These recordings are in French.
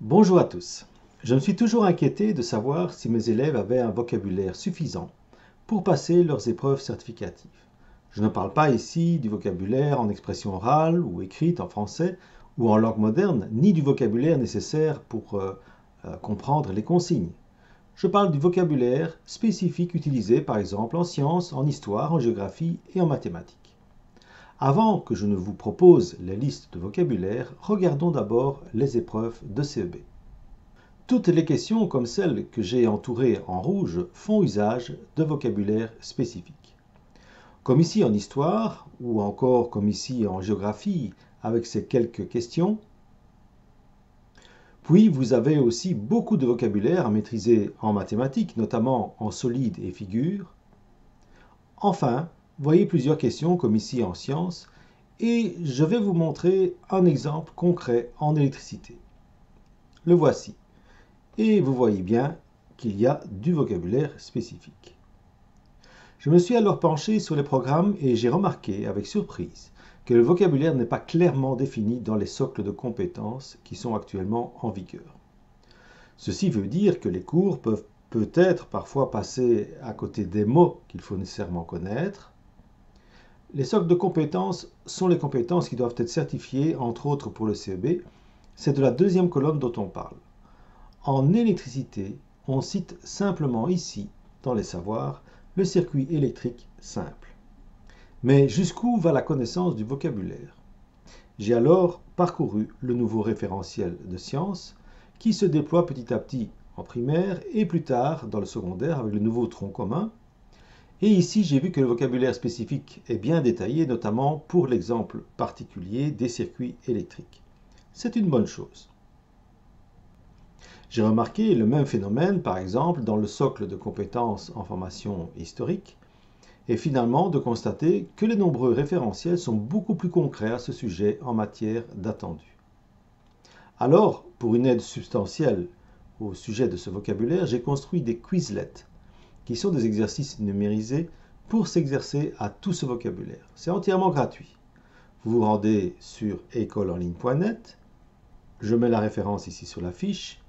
Bonjour à tous. Je me suis toujours inquiété de savoir si mes élèves avaient un vocabulaire suffisant pour passer leurs épreuves certificatives. Je ne parle pas ici du vocabulaire en expression orale ou écrite en français ou en langue moderne, ni du vocabulaire nécessaire pour comprendre les consignes. Je parle du vocabulaire spécifique utilisé par exemple en sciences, en histoire, en géographie et en mathématiques. Avant que je ne vous propose les listes de vocabulaire, regardons d'abord les épreuves de CEB. Toutes les questions, comme celles que j'ai entourées en rouge, font usage de vocabulaire spécifique. Comme ici en histoire, ou encore comme ici en géographie, avec ces quelques questions. Puis vous avez aussi beaucoup de vocabulaire à maîtriser en mathématiques, notamment en solides et figures. Enfin, voyez plusieurs questions comme ici en sciences, et je vais vous montrer un exemple concret en électricité. Le voici. Et vous voyez bien qu'il y a du vocabulaire spécifique. Je me suis alors penché sur les programmes et j'ai remarqué avec surprise que le vocabulaire n'est pas clairement défini dans les socles de compétences qui sont actuellement en vigueur. Ceci veut dire que les cours peuvent peut-être parfois passer à côté des mots qu'il faut nécessairement connaître. Les socles de compétences sont les compétences qui doivent être certifiées, entre autres pour le CEB. C'est de la deuxième colonne dont on parle. En électricité, on cite simplement ici, dans les savoirs, le circuit électrique simple. Mais jusqu'où va la connaissance du vocabulaire? J'ai alors parcouru le nouveau référentiel de sciences qui se déploie petit à petit en primaire et plus tard dans le secondaire avec le nouveau tronc commun. Et ici, j'ai vu que le vocabulaire spécifique est bien détaillé, notamment pour l'exemple particulier des circuits électriques. C'est une bonne chose. J'ai remarqué le même phénomène, par exemple, dans le socle de compétences en formation historique, et finalement de constater que les nombreux référentiels sont beaucoup plus concrets à ce sujet en matière d'attendu. Alors, pour une aide substantielle au sujet de ce vocabulaire, j'ai construit des Quizlets, qui sont des exercices numérisés pour s'exercer à tout ce vocabulaire. C'est entièrement gratuit. Vous vous rendez sur écoleenligne.net, je mets la référence ici sur la fiche.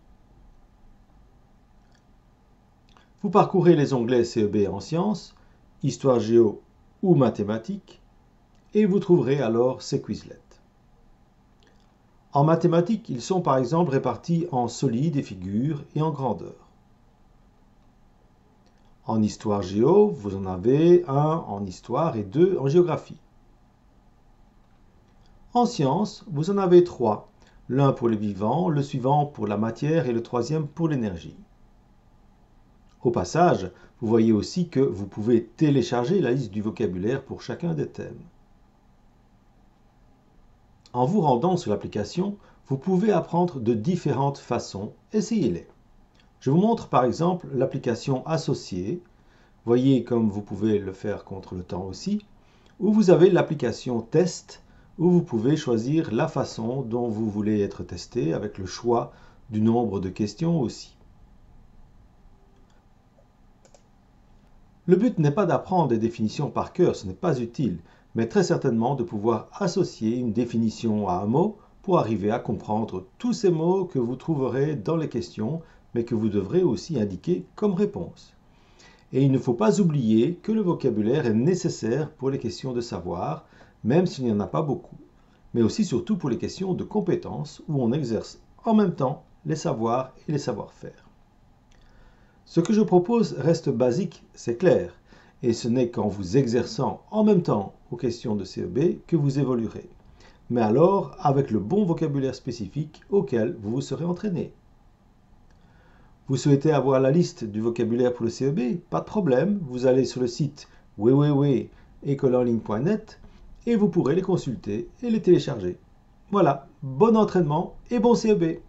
Vous parcourez les onglets CEB en sciences, histoire géo ou mathématiques, et vous trouverez alors ces Quizlets. En mathématiques, ils sont par exemple répartis en solides et figures et en grandeur. En histoire géo, vous en avez un en histoire et deux en géographie. En sciences, vous en avez trois, l'un pour les vivants, le suivant pour la matière et le troisième pour l'énergie. Au passage, vous voyez aussi que vous pouvez télécharger la liste du vocabulaire pour chacun des thèmes. En vous rendant sur l'application, vous pouvez apprendre de différentes façons. Essayez-les. Je vous montre par exemple l'application associée. Voyez comme vous pouvez le faire contre le temps aussi. Ou vous avez l'application test où vous pouvez choisir la façon dont vous voulez être testé avec le choix du nombre de questions aussi. Le but n'est pas d'apprendre des définitions par cœur, ce n'est pas utile, mais très certainement de pouvoir associer une définition à un mot pour arriver à comprendre tous ces mots que vous trouverez dans les questions, mais que vous devrez aussi indiquer comme réponse. Et il ne faut pas oublier que le vocabulaire est nécessaire pour les questions de savoir, même s'il n'y en a pas beaucoup, mais aussi surtout pour les questions de compétences où on exerce en même temps les savoirs et les savoir-faire. Ce que je propose reste basique, c'est clair, et ce n'est qu'en vous exerçant en même temps aux questions de CEB que vous évoluerez, mais alors avec le bon vocabulaire spécifique auquel vous vous serez entraîné. Vous souhaitez avoir la liste du vocabulaire pour le CEB? Pas de problème, vous allez sur le site www.écoleenligne.net et vous pourrez les consulter et les télécharger. Voilà, bon entraînement et bon CEB!